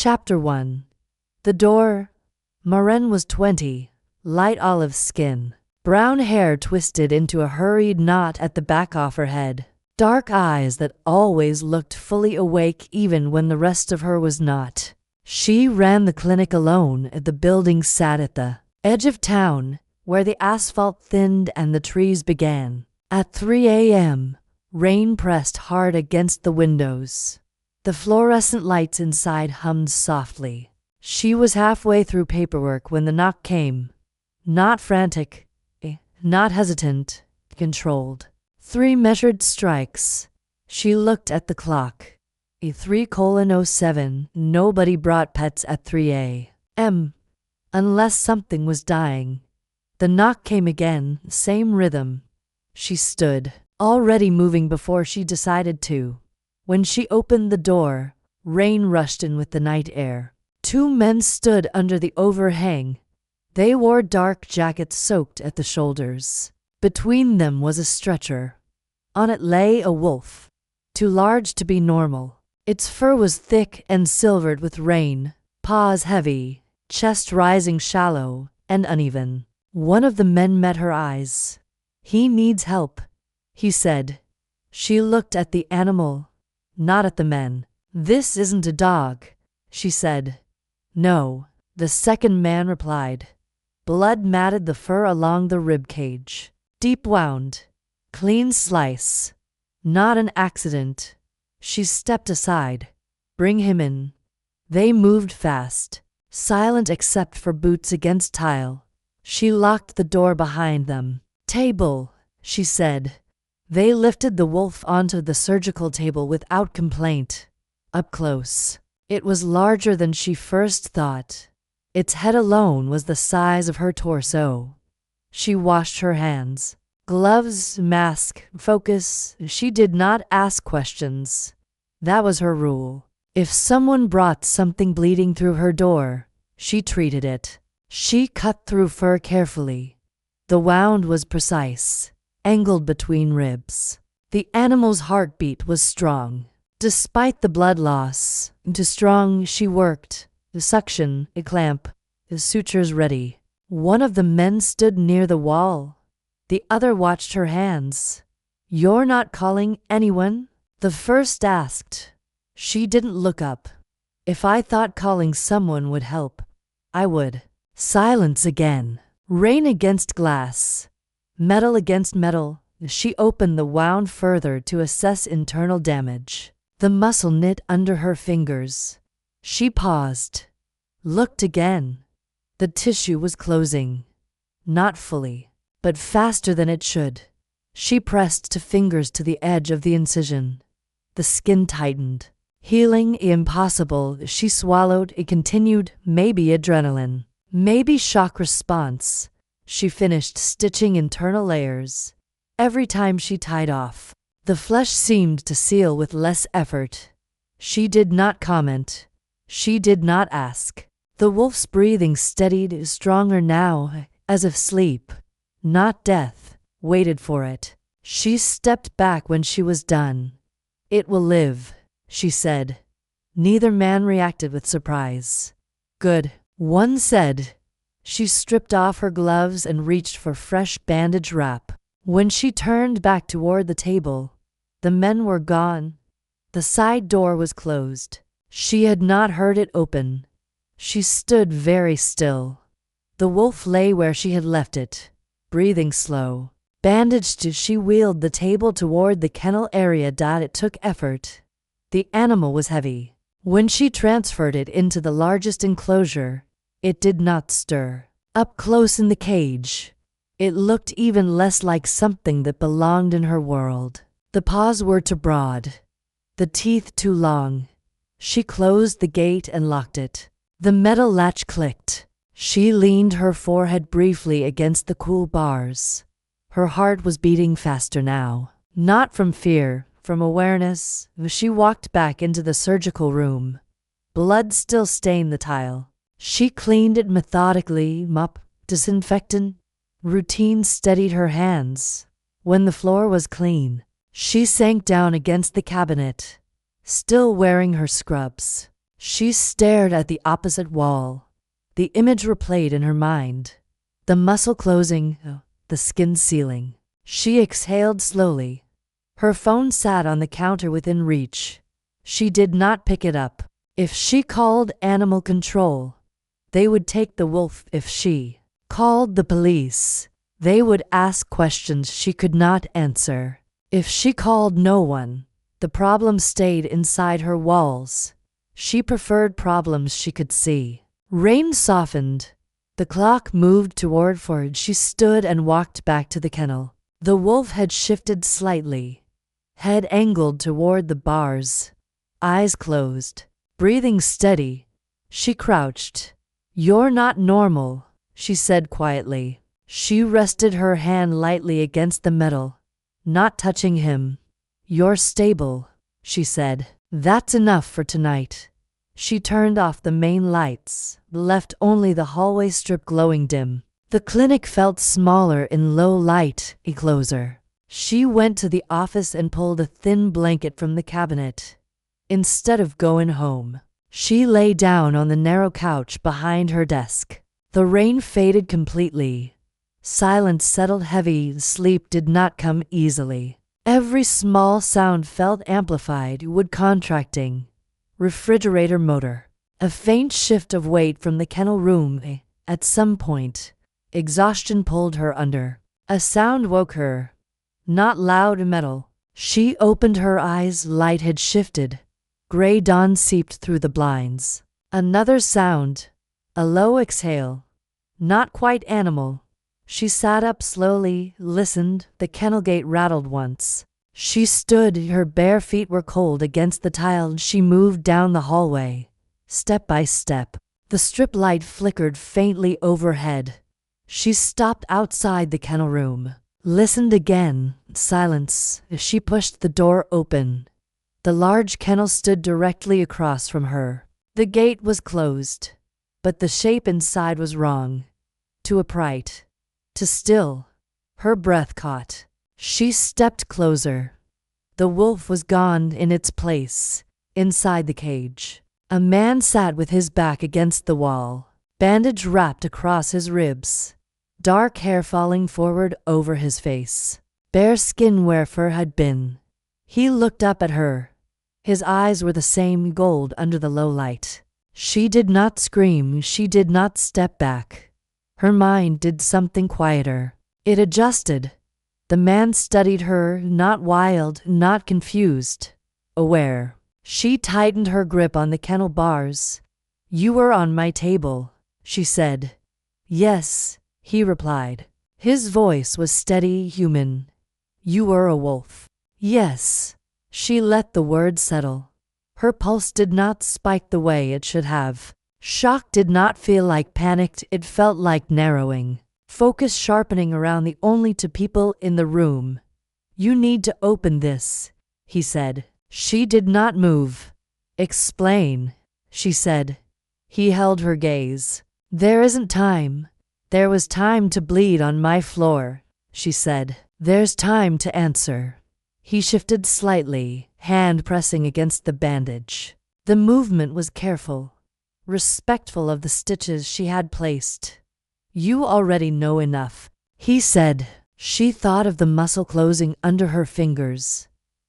Chapter 1. The door. Maren was 20, light olive skin, brown hair twisted into a hurried knot at the back of her head, dark eyes that always looked fully awake even when the rest of her was not. She ran the clinic alone. The building sat at the edge of town, where the asphalt thinned and the trees began. At 3 a.m., rain pressed hard against the windows. The fluorescent lights inside hummed softly. She was halfway through paperwork when the knock came. Not frantic, not hesitant, controlled. 3 measured strikes. She looked at the clock. 3:07. Nobody brought pets at 3 a.m. unless something was dying. The knock came again, same rhythm. She stood, already moving before she decided to. When she opened the door, rain rushed in with the night air. 2 men stood under the overhang. They wore dark jackets soaked at the shoulders. Between them was a stretcher. On it lay a wolf, too large to be normal. Its fur was thick and silvered with rain, paws heavy, chest rising shallow and uneven. One of the men met her eyes. "He needs help," he said. She looked at the animal, not at the men. "This isn't a dog," she said. "No," the second man replied. Blood matted the fur along the rib cage. Deep wound. Clean slice. Not an accident. She stepped aside. "Bring him in." They moved fast, silent except for boots against tile. She locked the door behind them. "Table," she said. They lifted the wolf onto the surgical table without complaint. Up close, it was larger than she first thought. Its head alone was the size of her torso. She washed her hands. Gloves, mask, focus. She did not ask questions. That was her rule. If someone brought something bleeding through her door, she treated it. She cut through fur carefully. The wound was precise, angled between ribs. The animal's heartbeat was strong. Despite the blood loss, too strong, she worked. The suction, a clamp, the sutures ready. One of the men stood near the wall. The other watched her hands. "You're not calling anyone?" the first asked. She didn't look up. "If I thought calling someone would help, I would." Silence again. Rain against glass. Metal against metal. She opened the wound further to assess internal damage. The muscle knit under her fingers. She paused. Looked again. The tissue was closing. Not fully, but faster than it should. She pressed 2 fingers to the edge of the incision. The skin tightened. Healing impossible. She swallowed. It continued. Maybe adrenaline. Maybe shock response. She finished stitching internal layers. Every time she tied off, the flesh seemed to seal with less effort. She did not comment. She did not ask. The wolf's breathing steadied, stronger now, as if sleep, not death, waited for it. She stepped back when she was done. "It will live," she said. Neither man reacted with surprise. "Good," one said. She stripped off her gloves and reached for fresh bandage wrap. When she turned back toward the table, the men were gone. The side door was closed. She had not heard it open. She stood very still. The wolf lay where she had left it, breathing slow. Bandaged, she wheeled the table toward the kennel area. It took effort. The animal was heavy. When she transferred it into the largest enclosure, it did not stir. Up close in the cage, it looked even less like something that belonged in her world. The paws were too broad, the teeth too long. She closed the gate and locked it. The metal latch clicked. She leaned her forehead briefly against the cool bars. Her heart was beating faster now. Not from fear, from awareness. She walked back into the surgical room. Blood still stained the tile. She cleaned it methodically, mop, disinfectant. Routine steadied her hands. When the floor was clean, she sank down against the cabinet, still wearing her scrubs. She stared at the opposite wall. The image replayed in her mind. The muscle closing, the skin sealing. She exhaled slowly. Her phone sat on the counter within reach. She did not pick it up. If she called animal control, they would take the wolf. If she called the police, they would ask questions she could not answer. If she called no one, the problem stayed inside her walls. She preferred problems she could see. Rain softened. The clock moved toward 4. She stood and walked back to the kennel. The wolf had shifted slightly, head angled toward the bars, eyes closed, breathing steady. She crouched. "You're not normal," she said quietly. She rested her hand lightly against the metal, not touching him. "You're stable," she said. "That's enough for tonight." She turned off the main lights, left only the hallway strip glowing dim. The clinic felt smaller in low light, closer. She went to the office and pulled a thin blanket from the cabinet. Instead of going home, she lay down on the narrow couch behind her desk. The rain faded completely. Silence settled heavy. Sleep did not come easily. Every small sound felt amplified, wood contracting, refrigerator motor, a faint shift of weight from the kennel room. At some point, exhaustion pulled her under. A sound woke her. Not loud metal. She opened her eyes. Light had shifted. Gray dawn seeped through the blinds. Another sound. A low exhale. Not quite animal. She sat up slowly, listened. The kennel gate rattled once. She stood. Her bare feet were cold against the tile. She moved down the hallway, step by step. The strip light flickered faintly overhead. She stopped outside the kennel room. Listened again. Silence. She pushed the door open. The large kennel stood directly across from her. The gate was closed, but the shape inside was wrong. Too upright. Too still. Her breath caught. She stepped closer. The wolf was gone. In its place, inside the cage, a man sat with his back against the wall, bandage wrapped across his ribs, dark hair falling forward over his face, bare skin where fur had been. He looked up at her. His eyes were the same gold under the low light. She did not scream. She did not step back. Her mind did something quieter. It adjusted. The man studied her, not wild, not confused, aware. She tightened her grip on the kennel bars. "You were on my table," she said. "Yes," he replied. His voice was steady, human. "You were a wolf." "Yes." She let the word settle. Her pulse did not spike the way it should have. Shock did not feel like panic. It felt like narrowing. Focus sharpening around the only two people in the room. "You need to open this," he said. She did not move. "Explain," she said. He held her gaze. "There isn't time." "There was time to bleed on my floor," she said. "There's time to answer." He shifted slightly, hand pressing against the bandage. The movement was careful, respectful of the stitches she had placed. "You already know enough," he said. She thought of the muscle closing under her fingers.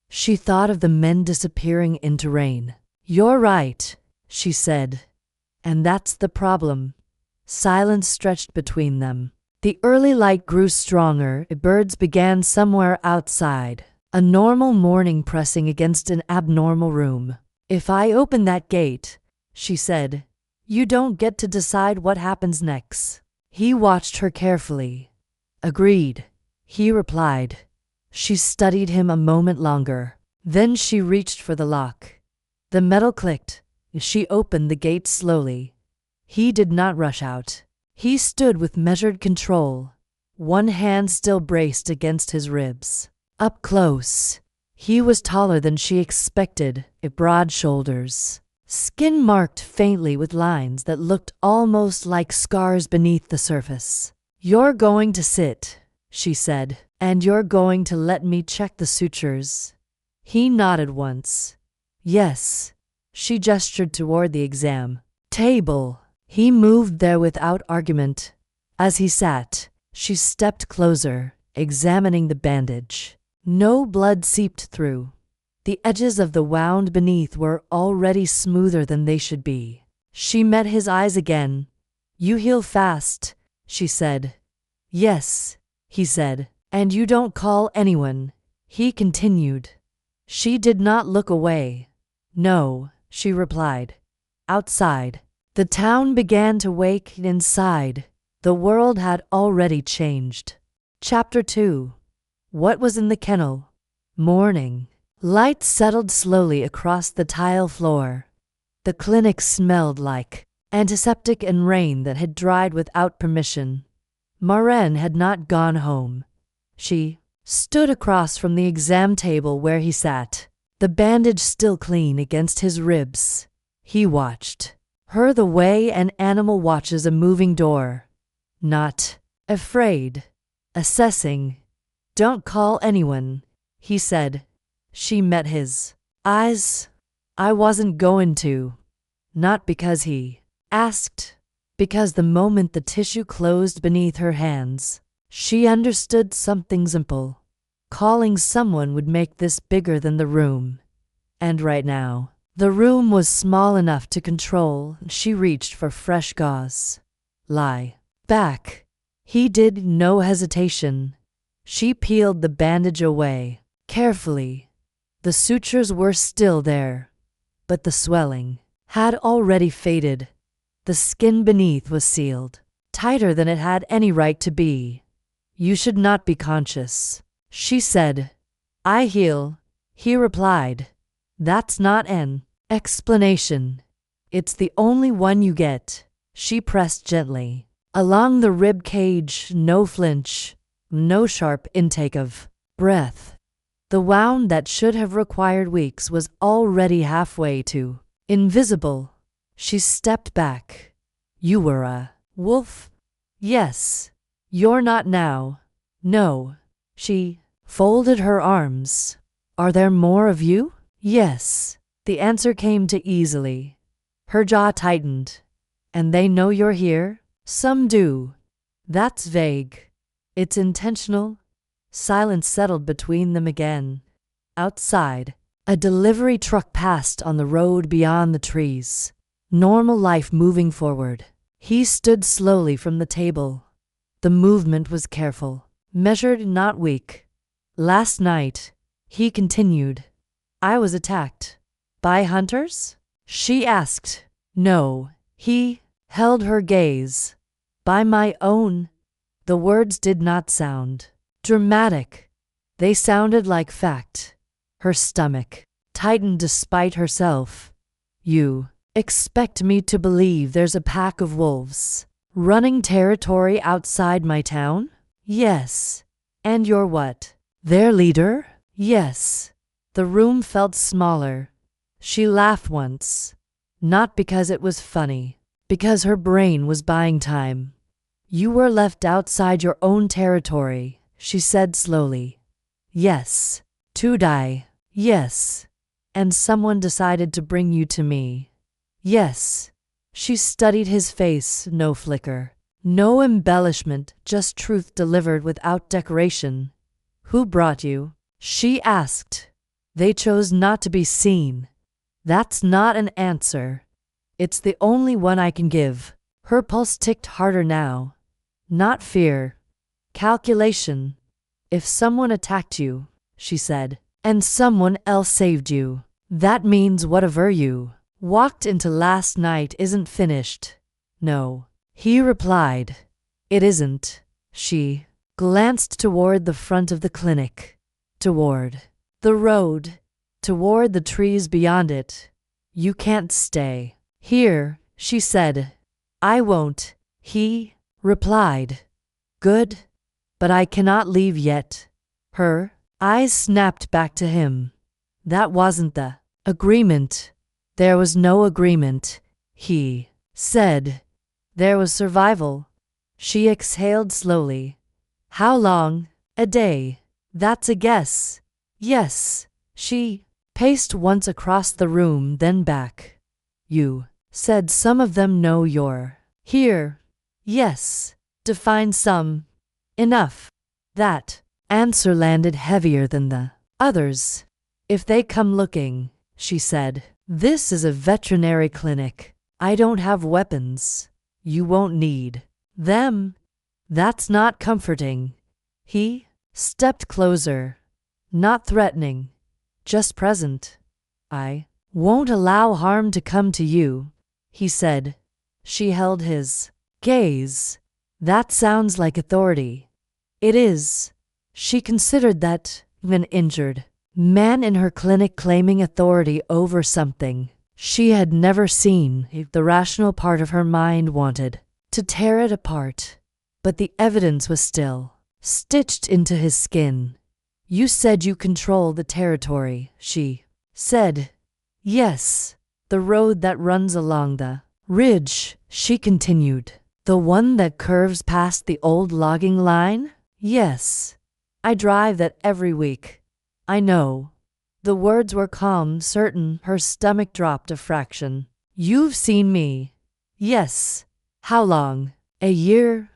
She thought of the men disappearing into rain. "You're right," she said. "And that's the problem." Silence stretched between them. The early light grew stronger. Birds began somewhere outside. A normal morning pressing against an abnormal room. "If I open that gate," she said, "you don't get to decide what happens next." He watched her carefully. "Agreed," he replied. She studied him a moment longer. Then she reached for the lock. The metal clicked. She opened the gate slowly. He did not rush out. He stood with measured control, one hand still braced against his ribs. Up close, he was taller than she expected, broad shoulders, skin marked faintly with lines that looked almost like scars beneath the surface. "You're going to sit," she said, "and you're going to let me check the sutures." He nodded once. "Yes." She gestured toward the exam table. He moved there without argument. As he sat, she stepped closer, examining the bandage. No blood seeped through. The edges of the wound beneath were already smoother than they should be. She met his eyes again. "You heal fast," she said. "Yes," he said. "And you don't call anyone," he continued. She did not look away. "No," she replied. Outside, the town began to wake inside. The world had already changed. Chapter 2. What was in the kennel? Morning. Light settled slowly across the tile floor. The clinic smelled like antiseptic and rain that had dried without permission. Maren had not gone home. She stood across from the exam table where he sat, the bandage still clean against his ribs. He watched her the way an animal watches a moving door. Not afraid. Assessing. "Don't call anyone," he said. She met his eyes. "I wasn't going to." Not because he asked, because the moment the tissue closed beneath her hands, she understood something simple. Calling someone would make this bigger than the room. And right now, the room was small enough to control. She reached for fresh gauze. "Lie back." He did, no hesitation. She peeled the bandage away, carefully. The sutures were still there, but the swelling had already faded. The skin beneath was sealed, tighter than it had any right to be. "You should not be conscious," she said. "I heal," he replied. "That's not an explanation. It's the only one you get." She pressed gently along the rib cage, no flinch, no sharp intake of breath. The wound that should have required weeks was already halfway to invisible. She stepped back. "You were a wolf?" "Yes." "You're not now." "No." She folded her arms. "Are there more of you?" "Yes." The answer came too easily. Her jaw tightened. "And they know you're here?" "Some do." "That's vague." "It's intentional." Silence settled between them again. Outside, a delivery truck passed on the road beyond the trees. Normal life moving forward. He stood slowly from the table. The movement was careful, measured, not weak. "Last night," he continued, "I was attacked." "By hunters?" she asked. "No." He held her gaze. "By my own." The words did not sound dramatic. They sounded like fact. Her stomach tightened despite herself. "You expect me to believe there's a pack of wolves running territory outside my town?" "Yes." "And you're what? Their leader?" "Yes." The room felt smaller. She laughed once. Not because it was funny, because her brain was buying time. "You were left outside your own territory," she said slowly. "Yes." "To die?" "Yes." "And someone decided to bring you to me?" "Yes." She studied his face, no flicker, no embellishment, just truth delivered without decoration. "Who brought you?" she asked. "They chose not to be seen." "That's not an answer." "It's the only one I can give." Her pulse ticked harder now. Not fear. Calculation. "If someone attacked you," she said, "and someone else saved you, that means whatever you walked into last night isn't finished." "No," he replied. "It isn't." She glanced toward the front of the clinic, toward the road, toward the trees beyond it. "You can't stay here," she said. "I won't," he replied. "Good. But I cannot leave yet." Her eyes snapped back to him. "That wasn't the agreement." "There was no agreement," he said. "There was survival." She exhaled slowly. "How long?" "A day." "That's a guess." "Yes." She paced once across the room, then back. You said some of them know you're here. Yes. Define some. Enough. That answer landed heavier than the others. If they come looking, she said. This is a veterinary clinic. I don't have weapons. You won't need them. That's not comforting. He stepped closer. Not threatening, just present. I won't allow harm to come to you, he said. She held his gaze. That sounds like authority. It is. She considered that an injured man in her clinic claiming authority over something she had never seen. The rational part of her mind wanted to tear it apart, but the evidence was still stitched into his skin. You said you control the territory, she said. Yes, the road that runs along the ridge, she continued. The one that curves past the old logging line? Yes. I drive that every week. I know. The words were calm, certain. Her stomach dropped a fraction. You've seen me. Yes. How long? A year?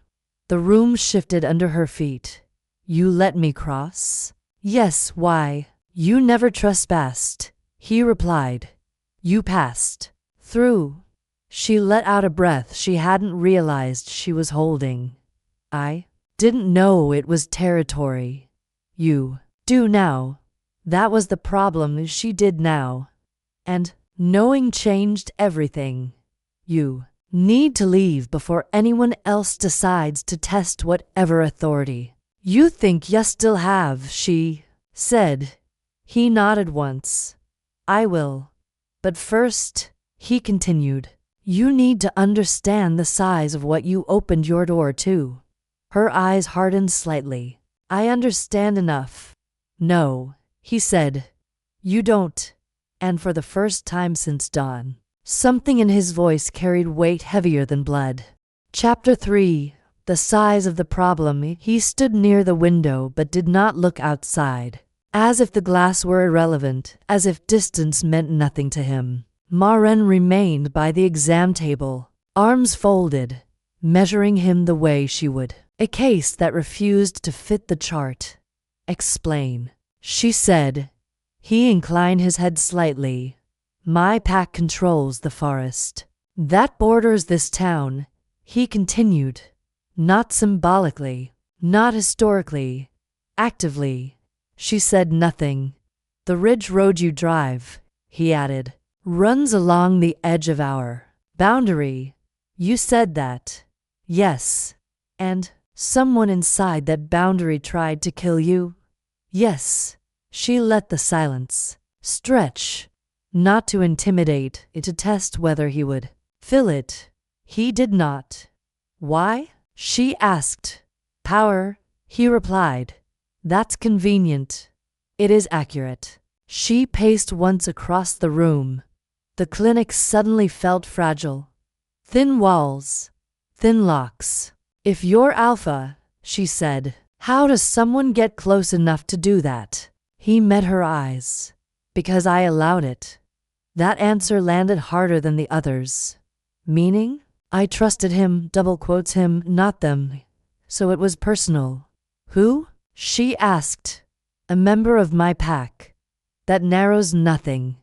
The room shifted under her feet. You let me cross? Yes. Why? You never trespassed, he replied. You passed through. She let out a breath she hadn't realized she was holding. I didn't know it was territory. You do now. That was the problem. She did now. And knowing changed everything. You need to leave before anyone else decides to test whatever authority you think you still have, she said. He nodded once. I will. But first, he continued, you need to understand the size of what you opened your door to. Her eyes hardened slightly. I understand enough. No, he said. You don't. And for the first time since dawn, something in his voice carried weight heavier than blood. Chapter 3. The size of the problem. He stood near the window but did not look outside. As if the glass were irrelevant, as if distance meant nothing to him. Maren remained by the exam table, arms folded, measuring him the way she would. A case that refused to fit the chart. Explain, she said. He inclined his head slightly. My pack controls the forest that borders this town, he continued. Not symbolically, not historically, actively. She said nothing. The ridge road you drive, he added, runs along the edge of our boundary. You said that. Yes. And someone inside that boundary tried to kill you? Yes. She let the silence stretch, not to intimidate, to test whether he would fill it. He did not. Why? She asked. Power, he replied. That's convenient. It is accurate. She paced once across the room. The clinic suddenly felt fragile. Thin walls, thin locks. If you're alpha, she said, how does someone get close enough to do that? He met her eyes. Because I allowed it. That answer landed harder than the others. Meaning? I trusted him, double quotes him, not them. So it was personal. Who? She asked. A member of my pack. That narrows nothing.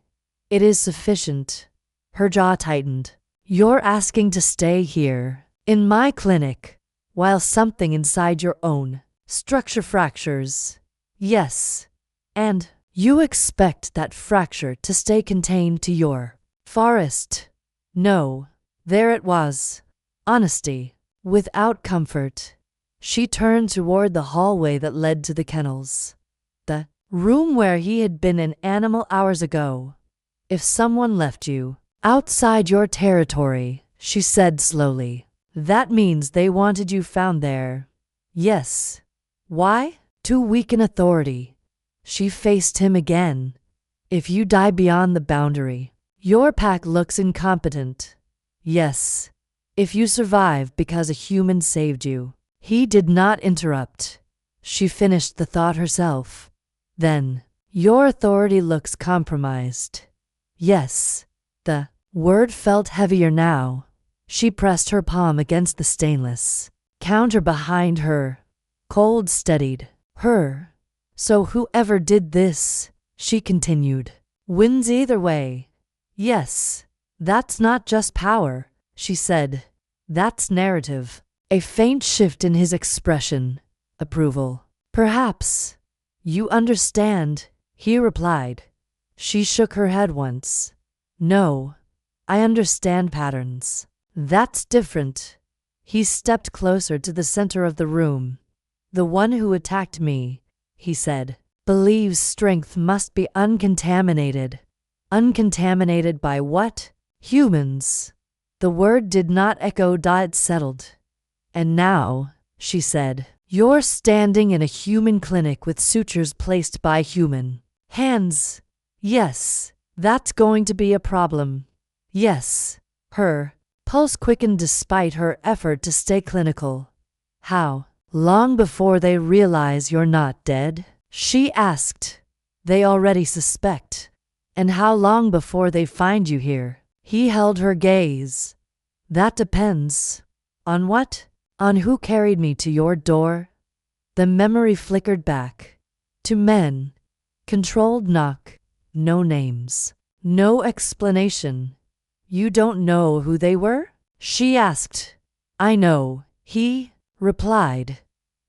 It is sufficient. Her jaw tightened. You're asking to stay here, in my clinic, while something inside your own structure fractures. Yes. And you expect that fracture to stay contained to your forest. No. There it was. Honesty. Without comfort. She turned toward the hallway that led to the kennels. The room where he had been an animal hours ago. If someone left you outside your territory, she said slowly, that means they wanted you found there. Yes. Why? To weaken authority. She faced him again. If you die beyond the boundary, your pack looks incompetent. Yes. If you survive because a human saved you. He did not interrupt. She finished the thought herself. Then, Your authority looks compromised. Yes. The word felt heavier now. She pressed her palm against the stainless counter behind her. Cold steadied her. So whoever did this, she continued, wins either way. Yes. That's not just power, she said. That's narrative. A faint shift in his expression. Approval. Perhaps. You understand, he replied. She shook her head once. No. I understand patterns. That's different. He stepped closer to the center of the room. The one who attacked me, he said, believes strength must be uncontaminated. Uncontaminated by what? Humans. The word did not echo. It settled. And now, she said, you're standing in a human clinic with sutures placed by human hands. Yes, that's going to be a problem. Yes. Her pulse quickened despite her effort to stay clinical. How long before they realize you're not dead? She asked. They already suspect. And how long before they find you here? He held her gaze. That depends. On what? On who carried me to your door? The memory flickered back. To men. Controlled knock. No names. No explanation. You don't know who they were? She asked. I know, he replied.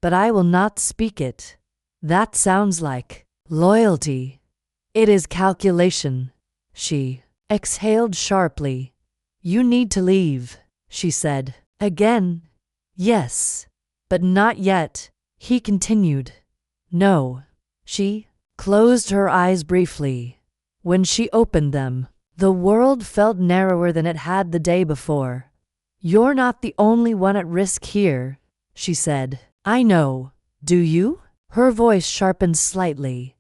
But I will not speak it. That sounds like loyalty. It is calculation. She exhaled sharply. You need to leave, she said. Again. Yes. But not yet, he continued. No. She closed her eyes briefly. When she opened them, the world felt narrower than it had the day before. You're not the only one at risk here, she said. I know. Do you? Her voice sharpened slightly.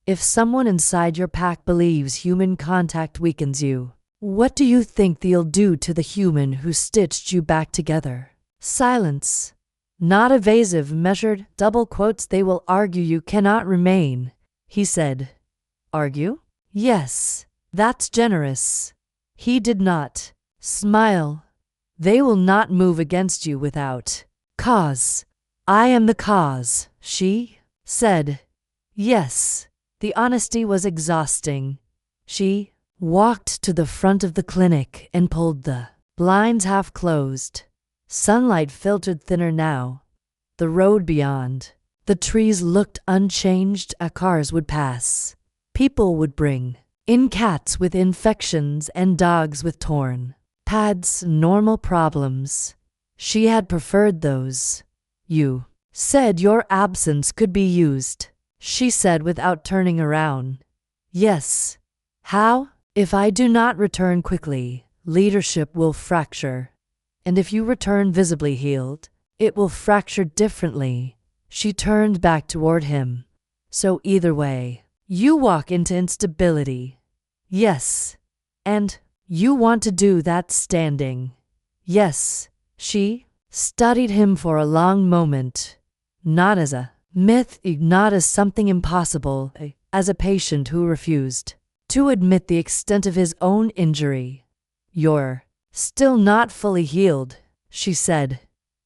If someone inside your pack believes human contact weakens you, what do you think they'll do to the human who stitched you back together? Silence. Not evasive, measured, double quotes. They will argue you cannot remain, he said. Argue? Yes. That's generous. He did not smile. They will not move against you without cause. I am the cause, she said. Yes. The honesty was exhausting. She walked to the front of the clinic and pulled the blinds half closed. Sunlight filtered thinner now. The road beyond. The trees looked unchanged. Cars would pass. People would bring in cats with infections and dogs with torn pads. Normal problems. She had preferred those. You said your absence could be used, she said without turning around. Yes. How? If I do not return quickly, leadership will fracture. And if you return visibly healed, it will fracture differently. She turned back toward him. So either way, you walk into instability. Yes. And you want to do that standing. Yes. She studied him for a long moment. Not as a myth, not as something impossible, as a patient who refused to admit the extent of his own injury. You're still not fully healed, she said.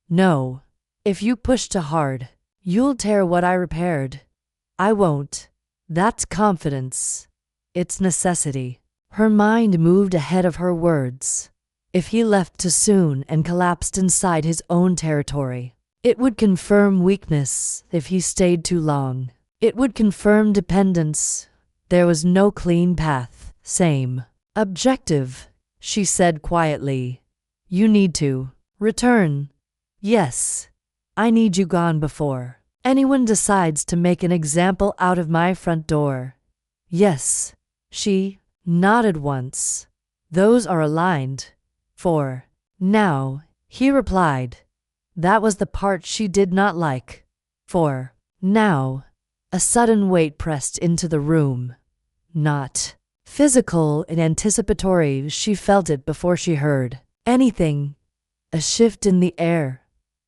No. If you push too hard, you'll tear what I repaired. I won't. That's confidence. It's necessity. Her mind moved ahead of her words. If he left too soon and collapsed inside his own territory, it would confirm weakness. If he stayed too long, it would confirm dependence. There was no clean path. Same objective, she said quietly. You need to return. Yes. I need you gone before anyone decides to make an example out of my front door. Yes. She nodded once. Those are aligned. For now, he replied. That was the part she did not like. For now, a sudden weight pressed into the room. Not physical and anticipatory, she felt it before she heard anything. A shift in the air.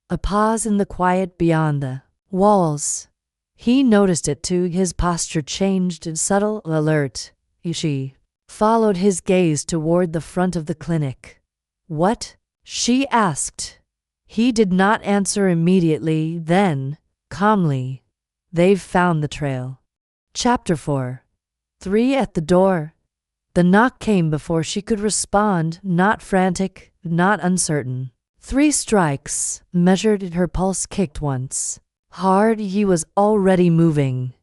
A pause in the quiet beyond the walls. He noticed it too. His posture changed in subtle alert. She followed his gaze toward the front of the clinic. What? She asked. He did not answer immediately. Then, calmly, they've found the trail. Chapter 4. 3 at the door. The knock came before she could respond, not frantic, not uncertain. 3 strikes, measured. Her pulse kicked once. Hard. He was already moving.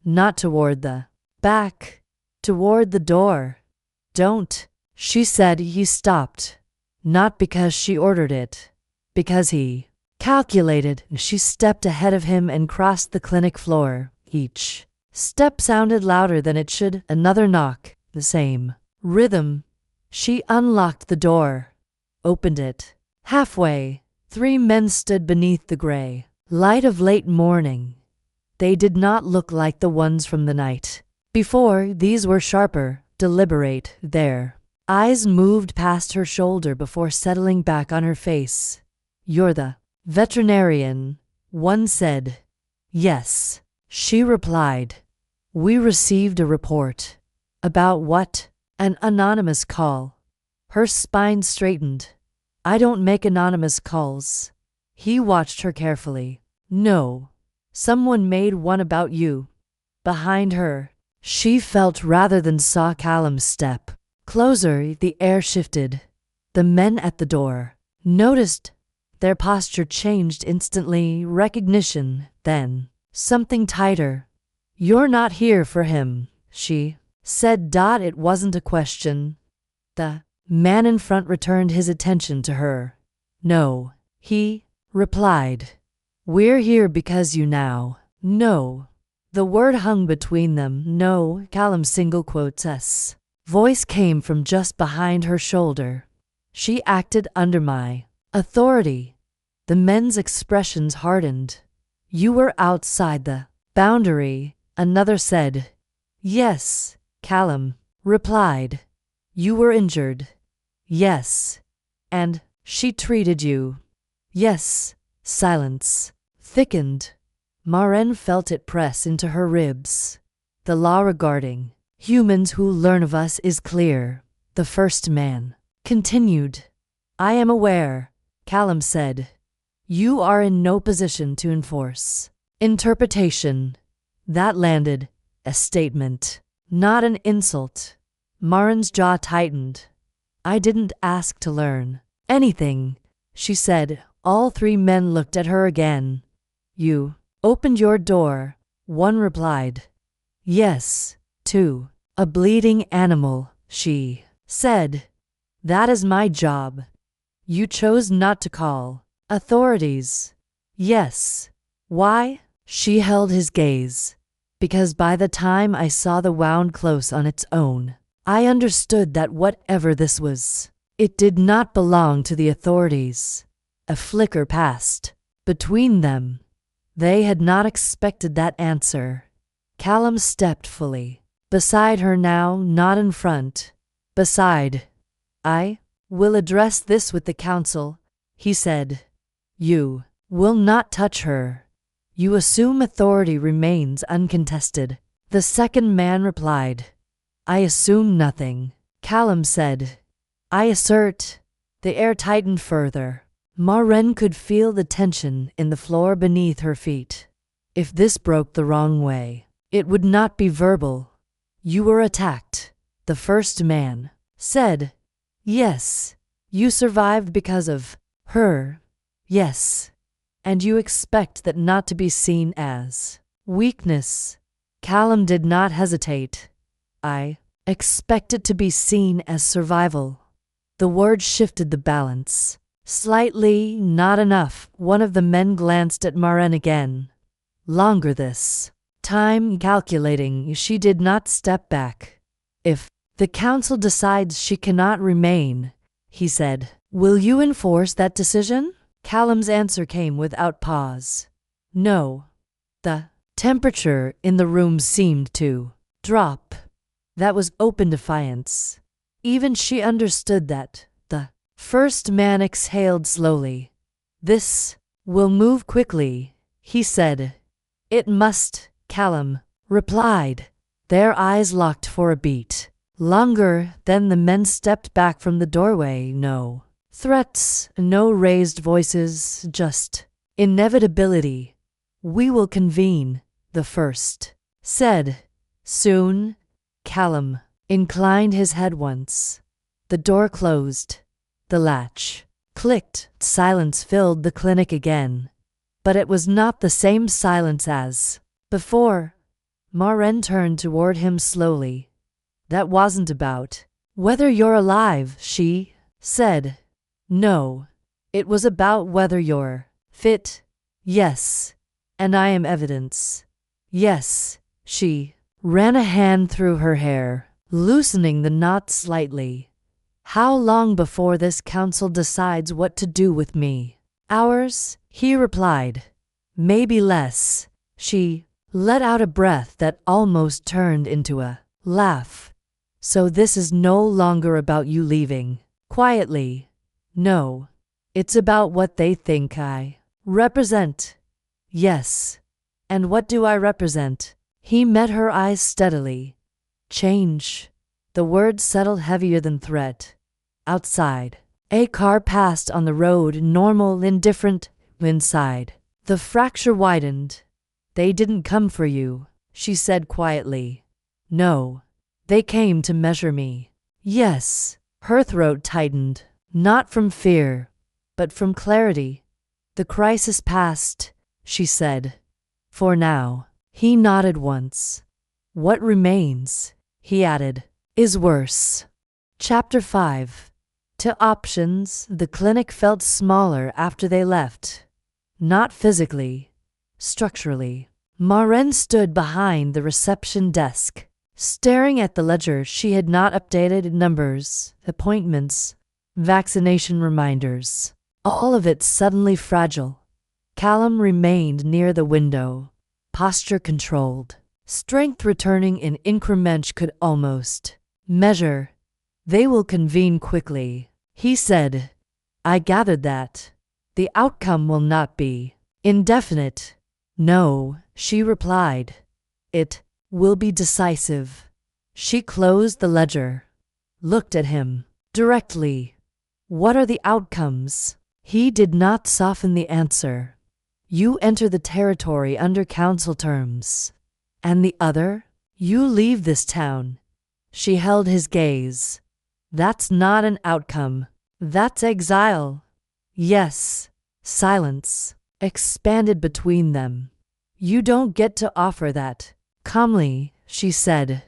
Not toward the back, toward the door. Don't, she said. He stopped. Not because she ordered it. Because he calculated. She stepped ahead of him and crossed the clinic floor. Each step sounded louder than it should. Another knock. The same rhythm. She unlocked the door. Opened it. Halfway, 3 men stood beneath the gray light of late morning. They did not look like the ones from the night before. These were sharper, deliberate. Their eyes moved past her shoulder before settling back on her face. You're the veterinarian, one said. Yes, she replied. We received a report. About what? An anonymous call. Her spine straightened. I don't make anonymous calls. He watched her carefully. No. Someone made one about you. Behind her, she felt rather than saw Callum's step. Closer. The air shifted. The men at the door noticed. Their posture changed instantly. Recognition. Then something tighter. You're not here for him, she said. It wasn't a question. The man in front returned his attention to her. No, he replied. We're here because you now know. The word hung between them. No. Callum's single quotes S. Voice came from just behind her shoulder. She acted under my authority. The men's expressions hardened. You were outside the boundary, another said. Yes, Callum replied. You were injured. Yes. And she treated you. Yes. Silence thickened. Maren felt it press into her ribs. The law regarding humans who learn of us is clear, the first man continued. I am aware, Callum said. You are in no position to enforce interpretation. That landed, a statement, not an insult. Maren's jaw tightened. I didn't ask to learn anything, she said. All 3 men looked at her again. You opened your door, one replied. Yes, 2. A bleeding animal, she said. That is my job. You chose not to call authorities. Yes. Why? She held his gaze. Because by the time I saw the wound close on its own, I understood that whatever this was, it did not belong to the authorities. A flicker passed between them. They had not expected that answer. Callum stepped fully beside her now, not in front. Beside. I will address this with the council, he said. You will not touch her. You assume authority remains uncontested. The second man replied. I assume nothing, Callum said. I assert. The air tightened further. Maren could feel the tension in the floor beneath her feet. If this broke the wrong way, it would not be verbal. You were attacked, the first man said. Yes. You survived because of her. Yes. And you expect that not to be seen as weakness. Callum did not hesitate. I expect it to be seen as survival. The word shifted the balance. Slightly, not enough. One of the men glanced at Maren again. Longer this time. Calculating, she did not step back. If the council decides she cannot remain, he said, will you enforce that decision? Callum's answer came without pause. No. The temperature in the room seemed to drop. That was open defiance. Even she understood that. The first man exhaled slowly. This will move quickly, he said. It must, Callum replied. Their eyes locked for a beat. Longer. Then the men stepped back from the doorway. No threats, no raised voices, just inevitability. We will convene, the first said. Soon. Callum inclined his head once. The door closed. The latch clicked. Silence filled the clinic again. But it was not the same silence as before. Maren turned toward him slowly. That wasn't about whether you're alive, she said. No. It was about whether you're fit. Yes. And I am evidence. Yes. She ran a hand through her hair, loosening the knot slightly. How long before this council decides what to do with me? Hours, he replied. Maybe less. She let out a breath that almost turned into a laugh. So this is no longer about you leaving quietly. No. It's about what they think I represent. Yes. And what do I represent? He met her eyes steadily. Change. The word settled heavier than threat. Outside, a car passed on the road, normal, indifferent. Inside, the fracture widened. They didn't come for you, she said quietly. No. They came to measure me. Yes. Her throat tightened, not from fear, but from clarity. The crisis passed, she said. For now. He nodded once. What remains, he added, is worse. Chapter 5. To options. The clinic felt smaller after they left. Not physically, structurally. Maren stood behind the reception desk, staring at the ledger. She had not updated numbers, appointments, vaccination reminders. All of it suddenly fragile. Callum remained near the window, posture controlled, strength returning in increments. Could almost measure. They will convene quickly, he said. I gathered that. The outcome will not be indefinite. No, she replied. It will be decisive. She closed the ledger, looked at him directly. What are the outcomes? He did not soften the answer. You enter the territory under council terms. And the other? You leave this town. She held his gaze. That's not an outcome. That's exile. Yes. Silence expanded between them. You don't get to offer that. Calmly, she said.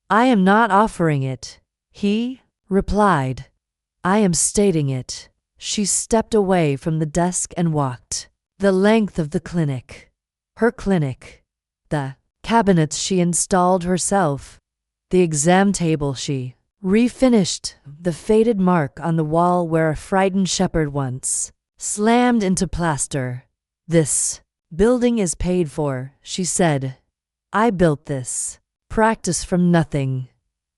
I am not offering it, he replied. I am stating it. She stepped away from the desk and walked the length of the clinic. Her clinic. The cabinets she installed herself. The exam table she refinished. The faded mark on the wall where a frightened shepherd once slammed into plaster. This building is paid for, she said. I built this. Practice from nothing.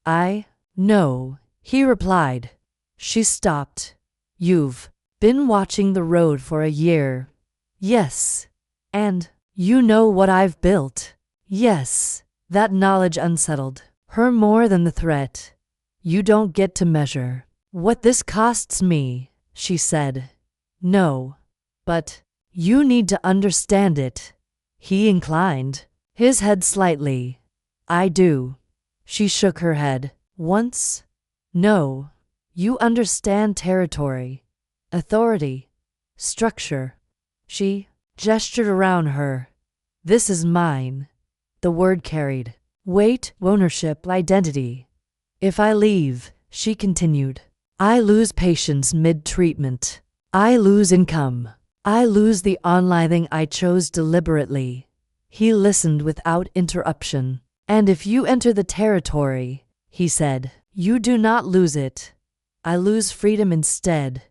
I know, he replied. She stopped. You've been watching the road for a year. Yes. And you know what I've built. Yes. That knowledge unsettled her more than the threat. You don't get to measure what this costs me, she said. No. But you need to understand it. He inclined his head slightly. I do. She shook her head. Once? No. You understand territory, authority, structure. She gestured around her. This is mine. The word carried weight, ownership, identity. If I leave, she continued, I lose patients mid-treatment. I lose income. I lose the unliving I chose deliberately. He listened without interruption. And if you enter the territory, he said, you do not lose it. I lose freedom instead.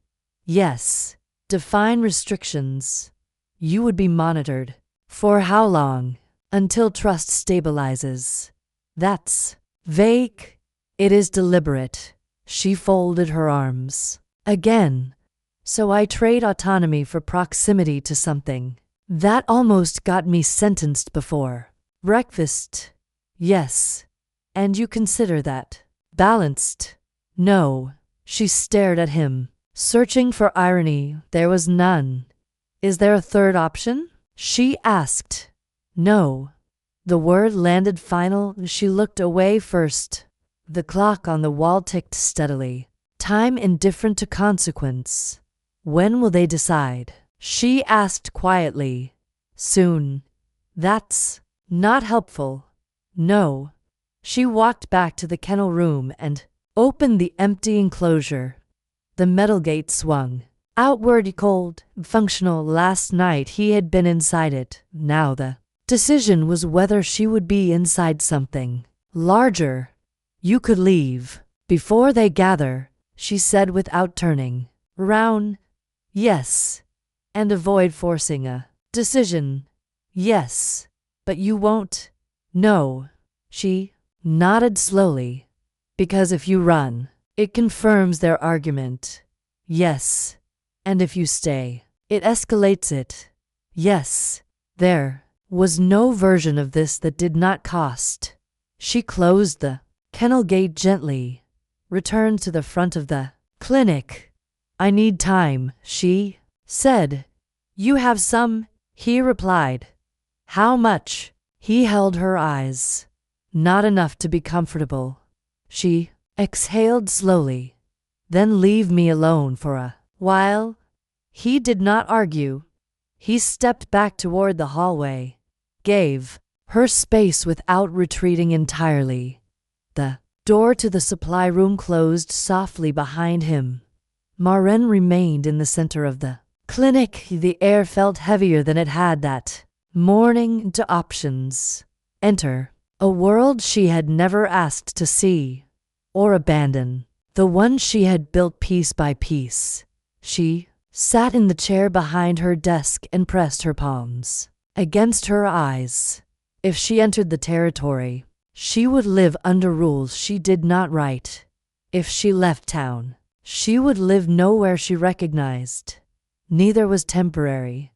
Yes. Define restrictions. You would be monitored. For how long? Until trust stabilizes. That's vague. It is deliberate. She folded her arms. Again. So I trade autonomy for proximity to something. That almost got me sentenced before. Breakfast? Yes. And you consider that balanced? No. She stared at him, searching for irony. There was none. Is there a third option? She asked. No. The word landed final. She looked away first. The clock on the wall ticked steadily. Time indifferent to consequence. When will they decide? She asked quietly. Soon. That's not helpful. No. She walked back to the kennel room and opened the empty enclosure. The metal gate swung. Outward cold, functional. Last night he had been inside it. Now the decision was whether she would be inside something larger. You could leave before they gather, she said without turning round. Yes. And avoid forcing a decision. Yes. But you won't? No. She nodded slowly. Because if you run, it confirms their argument. Yes. And if you stay, it escalates it. Yes. There was no version of this that did not cost. She closed the kennel gate gently, returned to the front of the clinic. I need time, she said. You have some, he replied. How much? He held her eyes. Not enough to be comfortable. She exhaled slowly. Then leave me alone for a while. He did not argue. He stepped back toward the hallway, gave her space without retreating entirely. The door to the supply room closed softly behind him. Maren remained in the center of the clinic. The air felt heavier than it had that morning. To options. Enter a world she had never asked to see or abandon, the one she had built piece by piece. She sat in the chair behind her desk and pressed her palms against her eyes. If she entered the territory, she would live under rules she did not write. If she left town, she would live nowhere she recognized. Neither was temporary,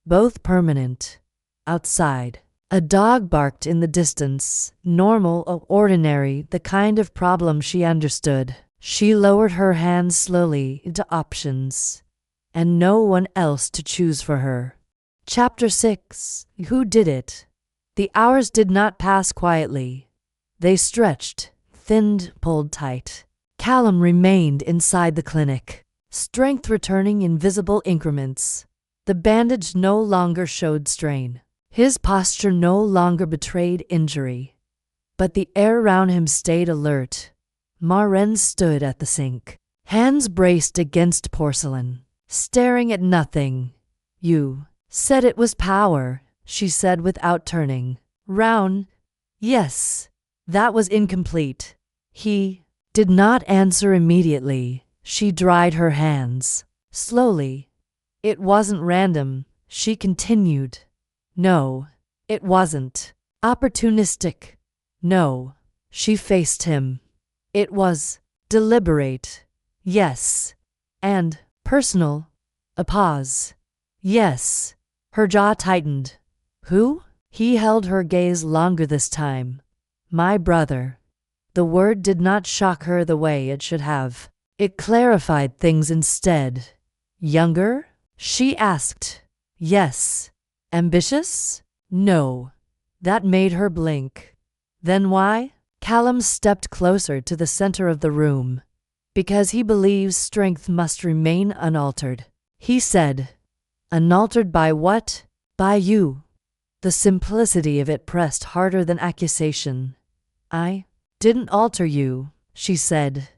both permanent. Outside, a dog barked in the distance, normal or ordinary, the kind of problem she understood. She lowered her hands slowly into options, and no one else to choose for her. Chapter 6. Who did it? The hours did not pass quietly. They stretched, thinned, pulled tight. Callum remained inside the clinic, strength returning in visible increments. The bandage no longer showed strain. His posture no longer betrayed injury. But the air around him stayed alert. Maren stood at the sink, hands braced against porcelain, staring at nothing. You said it was power, she said without turning round. Yes. That was incomplete. He did not answer immediately. She dried her hands. Slowly. It wasn't random, she continued. No, it wasn't. Opportunistic. No. She faced him. It was deliberate. Yes. And personal. A pause. Yes. Her jaw tightened. Who? He held her gaze longer this time. My brother. The word did not shock her the way it should have. It clarified things instead. Younger? She asked. Yes. Ambitious? No. That made her blink. Then why? Callum stepped closer to the center of the room. Because he believes strength must remain unaltered. He said. Unaltered by what? By you. The simplicity of it pressed harder than accusation. I didn't alter you, she said.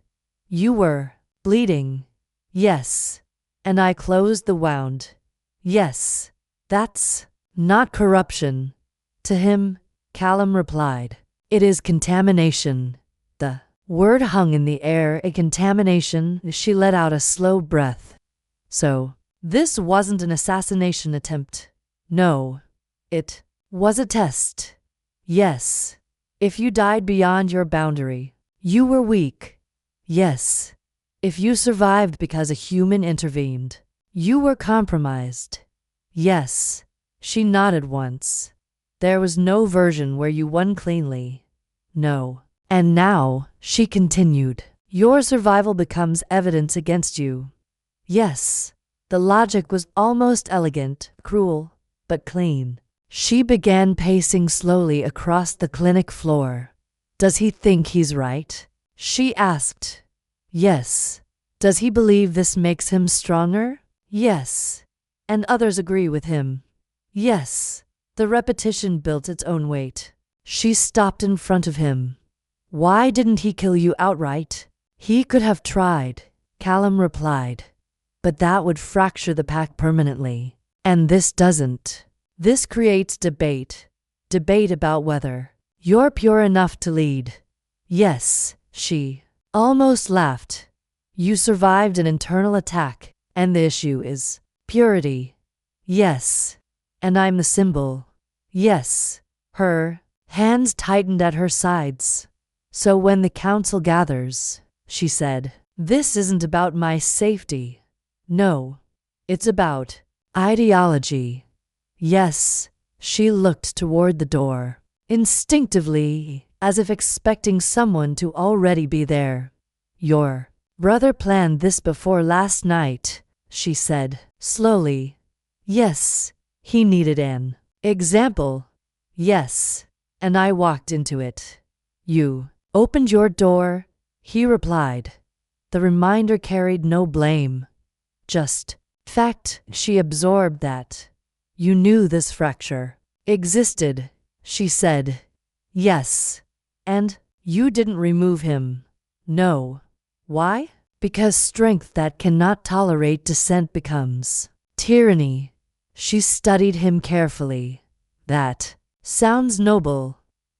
You were bleeding. Yes. And I closed the wound. Yes. That's not corruption. To him, Callum replied. It is contamination. The word hung in the air. A contamination. She let out a slow breath. So, this wasn't an assassination attempt. No. It was a test. Yes. If you died beyond your boundary, you were weak. Yes. If you survived because a human intervened, you were compromised. Yes. She nodded once. There was no version where you won cleanly. No. And now, she continued, your survival becomes evidence against you. Yes. The logic was almost elegant, cruel, but clean. She began pacing slowly across the clinic floor. Does he think he's right? She asked. Yes. Does he believe this makes him stronger? Yes. And others agree with him. Yes. The repetition built its own weight. She stopped in front of him. Why didn't he kill you outright? He could have tried, Callum replied. But that would fracture the pack permanently. And this doesn't. This creates debate. Debate about whether you're pure enough to lead. Yes, she almost laughed. You survived an internal attack, and the issue is purity. Yes. And I'm the symbol. Yes. Her hands tightened at her sides. So when the council gathers, she said, this isn't about my safety. No. It's about ideology. Yes. She looked toward the door, instinctively, as if expecting someone to already be there. Your brother planned this before last night, she said, slowly. Yes. He needed an example. Yes. And I walked into it. You opened your door, he replied. The reminder carried no blame. Just fact. She absorbed that. You knew this fracture existed, she said. Yes. And you didn't remove him. No. Why? Because strength that cannot tolerate dissent becomes tyranny. She studied him carefully. That sounds noble.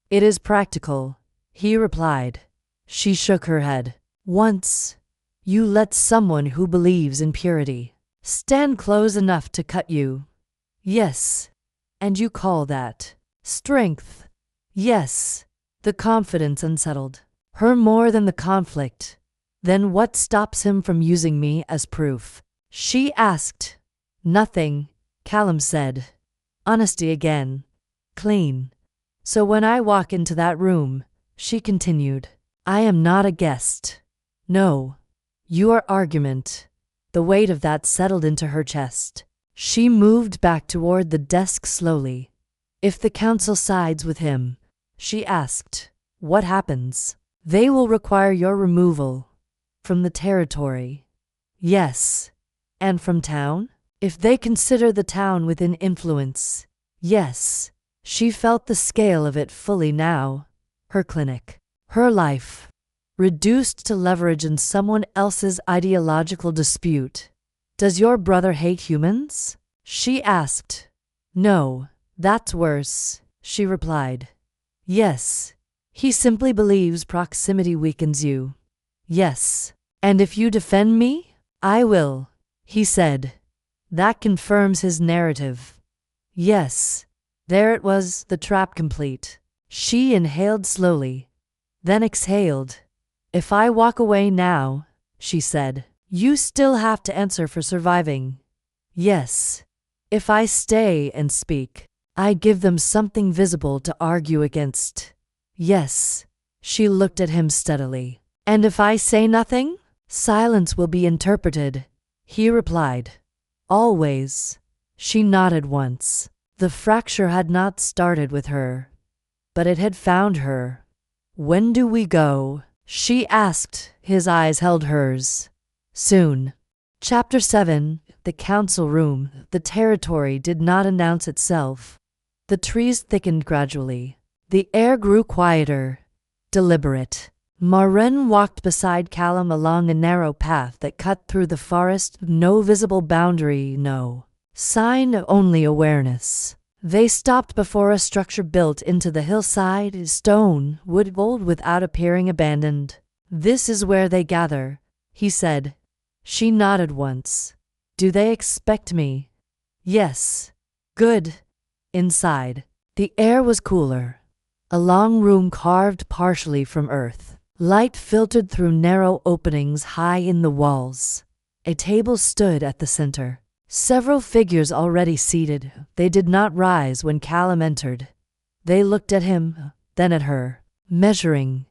It is practical, he replied. She shook her head. Once you let someone who believes in purity stand close enough to cut you. Yes. And you call that strength. Yes. The confidence unsettled her more than the conflict. Then what stops him from using me as proof? She asked. Nothing, Callum said. Honesty again. Clean. So when I walk into that room, she continued, I am not a guest. No. Your argument. The weight of that settled into her chest. She moved back toward the desk slowly. If the council sides with him, she asked, what happens? They will require your removal. From the territory. Yes. And from town? If they consider the town within influence. Yes. She felt the scale of it fully now. Her clinic. Her life. Reduced to leverage in someone else's ideological dispute. Does your brother hate humans? She asked. No, that's worse, she replied. Yes. He simply believes proximity weakens you. Yes. And if you defend me, I will, he said. That confirms his narrative. Yes. There it was, the trap complete. She inhaled slowly, then exhaled. If I walk away now, she said, you still have to answer for surviving. Yes. If I stay and speak, I give them something visible to argue against. Yes. She looked at him steadily. And if I say nothing, silence will be interpreted, he replied. Always. She nodded once. The fracture had not started with her, but it had found her. When do we go? She asked. His eyes held hers. Soon. Chapter 7. The council room. The territory did not announce itself. The trees thickened gradually. The air grew quieter, deliberate. Maren walked beside Callum along a narrow path that cut through the forest. No visible boundary, no sign, only awareness. They stopped before a structure built into the hillside, stone, wood, old without appearing abandoned. This is where they gather, he said. She nodded once. Do they expect me? Yes. Good. Inside. The air was cooler. A long room carved partially from earth. Light filtered through narrow openings high in the walls. A table stood at the center. Several figures already seated. They did not rise when Callum entered. They looked at him, then at her, measuring.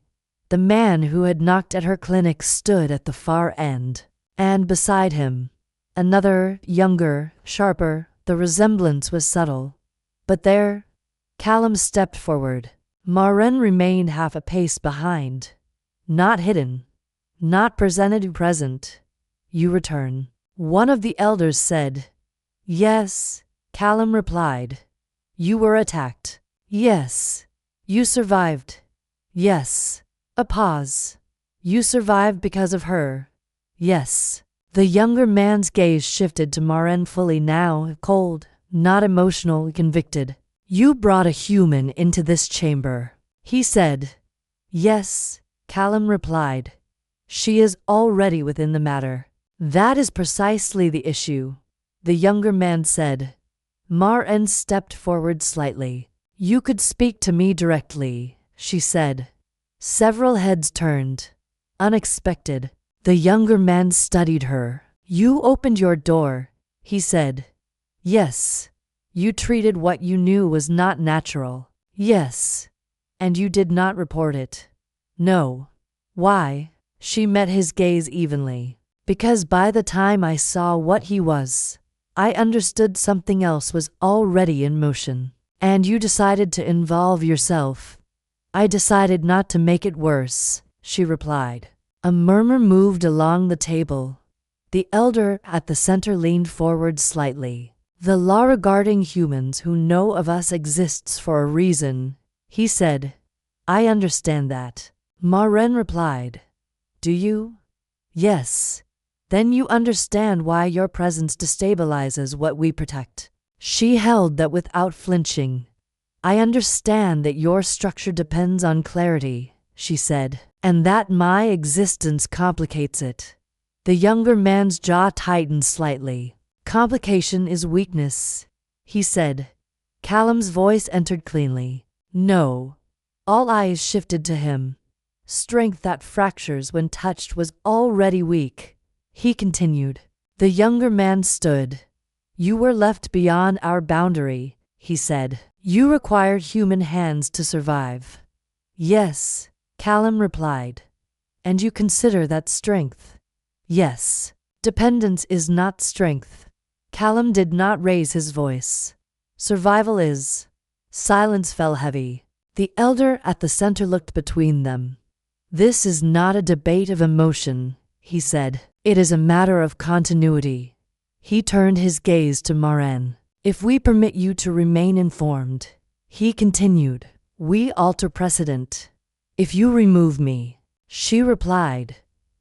The man who had knocked at her clinic stood at the far end, and beside him, another, younger, sharper. The resemblance was subtle. But there, Callum stepped forward. Maren remained half a pace behind. Not hidden, not present. You return. One of the elders said. Yes, Callum replied. You were attacked. Yes. You survived. Yes. A pause. You survived because of her. Yes. The younger man's gaze shifted to Maren fully now, cold, not emotional, convicted. You brought a human into this chamber, he said. Yes, Callum replied. She is already within the matter. That is precisely the issue, the younger man said. Maren stepped forward slightly. You could speak to me directly, she said. Several heads turned. Unexpected. The younger man studied her. You opened your door, he said. Yes. You treated what you knew was not natural. Yes. And you did not report it. No. Why? She met his gaze evenly. Because by the time I saw what he was, I understood something else was already in motion. And you decided to involve yourself. I decided not to make it worse, she replied. A murmur moved along the table. The elder at the center leaned forward slightly. The law regarding humans who know of us exists for a reason, he said. I understand that. Maren replied. Do you? Yes. Then you understand why your presence destabilizes what we protect. She held that without flinching. I understand that your structure depends on clarity, she said, and that my existence complicates it. The younger man's jaw tightened slightly. Complication is weakness, he said. Callum's voice entered cleanly. No. All eyes shifted to him. Strength that fractures when touched was already weak. He continued. The younger man stood. You were left beyond our boundary, he said. You required human hands to survive. Yes, Callum replied. And you consider that strength? Yes. Dependence is not strength. Callum did not raise his voice. Survival is. Silence fell heavy. The elder at the center looked between them. This is not a debate of emotion, he said. It is a matter of continuity. He turned his gaze to Maren. If we permit you to remain informed, he continued, we alter precedent. If you remove me, she replied,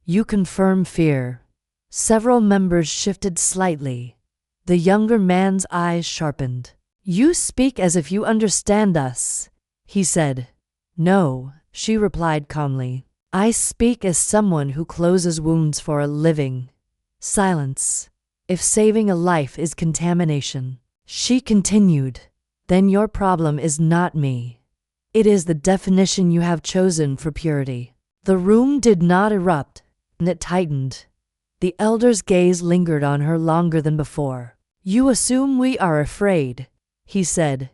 you confirm fear. Several members shifted slightly. The younger man's eyes sharpened. You speak as if you understand us, he said. No, she replied calmly. I speak as someone who closes wounds for a living. Silence. If saving a life is contamination, she continued, then your problem is not me. It is the definition you have chosen for purity. The room did not erupt, and it tightened. The elder's gaze lingered on her longer than before. You assume we are afraid, he said.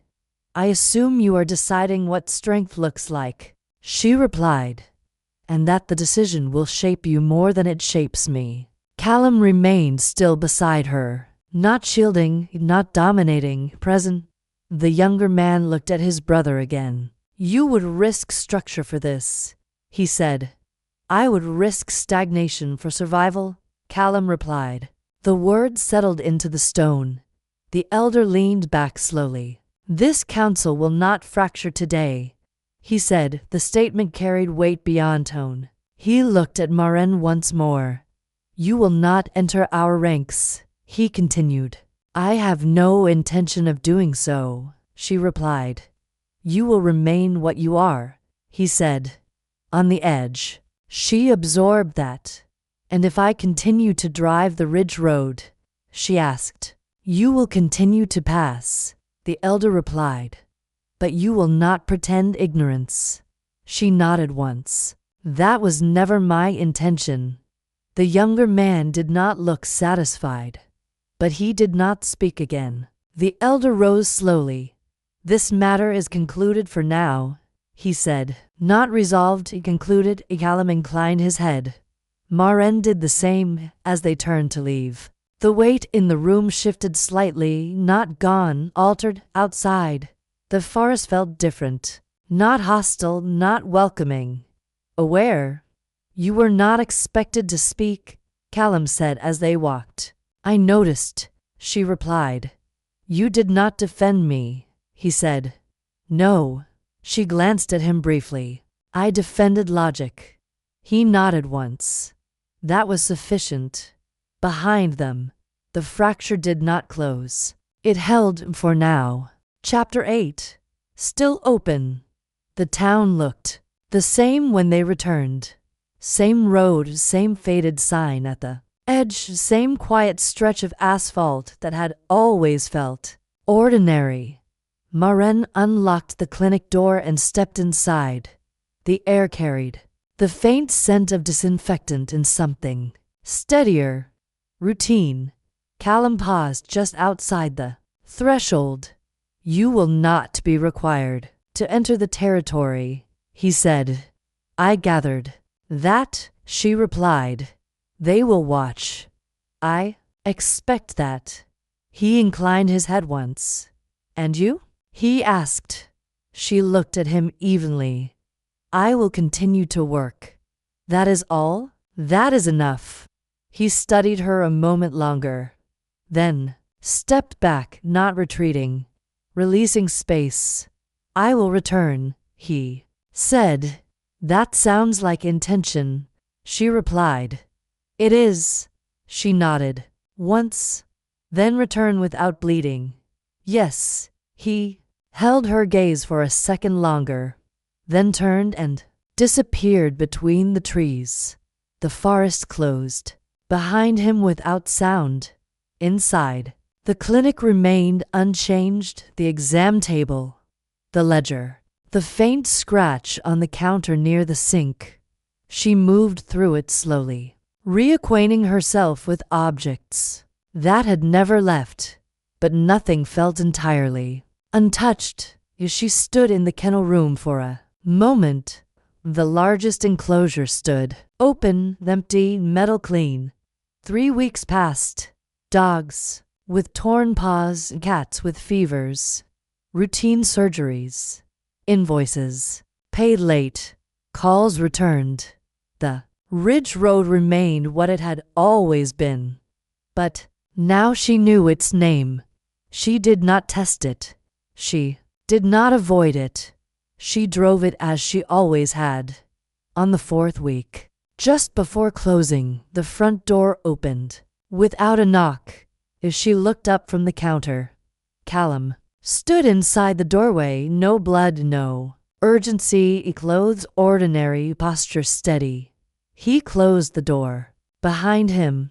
I assume you are deciding what strength looks like, she replied, and that the decision will shape you more than it shapes me. Callum remained still beside her, not shielding, not dominating, present. The younger man looked at his brother again. You would risk structure for this, he said. I would risk stagnation for survival, Callum replied. The words settled into the stone. The elder leaned back slowly. This council will not fracture today, he said. The statement carried weight beyond tone. He looked at Maren once more. You will not enter our ranks, he continued. I have no intention of doing so, she replied. You will remain what you are, he said. On the edge. She absorbed that. And if I continue to drive the ridge road, she asked. You will continue to pass, the elder replied. But you will not pretend ignorance. She nodded once. That was never my intention. The younger man did not look satisfied. but he did not speak again. The elder rose slowly. "This matter is concluded for now," he said. "Not resolved," he concluded. Callum inclined his head. Maren did the same as they turned to leave. The weight in the room shifted slightly, not gone, altered. Outside, the forest felt different. Not hostile, not welcoming. Aware. "You were not expected to speak," Callum said as they walked. "I noticed," she replied. "You did not defend me," he said. "No." She glanced at him briefly. "I defended logic." He nodded once. That was sufficient. Behind them, the fracture did not close. It held for now. Chapter 8. Still open. The town looked the same when they returned. Same road, same faded sign at the edge, same quiet stretch of asphalt that had always felt ordinary. Maren unlocked the clinic door and stepped inside. The air carried the faint scent of disinfectant and something steadier. Routine. Callum paused just outside the threshold. "You will not be required to enter the territory," he said. "I gathered that," she replied. "They will watch." "I expect that." He inclined his head once. "And you?" he asked. She looked at him evenly. "I will continue to work." "That is all?" "That is enough." He studied her a moment longer, then stepped back, not retreating, releasing space. "I will return," he said. "That sounds like intention," she replied. "It is." She nodded. "Once, then return without bleeding." "Yes." He held her gaze for a second longer, then turned and disappeared between the trees. The forest closed behind him without sound. Inside, the clinic remained unchanged. The exam table, the ledger, the faint scratch on the counter near the sink. She moved through it slowly, reacquainting herself with objects that had never left, but nothing felt entirely untouched. As she stood in the kennel room for a moment, the largest enclosure stood open, empty, metal clean. 3 weeks passed. Dogs with torn paws, cats with fevers, routine surgeries, invoices paid late, calls returned. The ridge road remained what it had always been, but now she knew its name. She did not test it. She did not avoid it. She drove it as she always had. On the 4th week, just before closing, the front door opened without a knock. As she looked up from the counter, Callum stood inside the doorway. No blood, no urgency, clothes ordinary, posture steady. He closed the door behind him,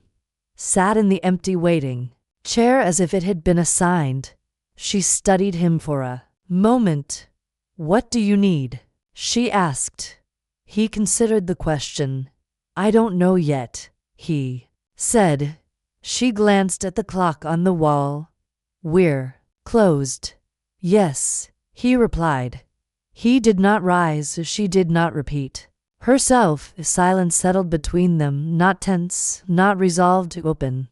sat in the empty waiting chair as if it had been assigned. She studied him for a moment. "What do you need?" she asked. He considered the question. "I don't know yet," he said. She glanced at the clock on the wall. "We're closed." "Yes," he replied. He did not rise. She did not repeat herself. Silence settled between them, not tense, not resolved to open.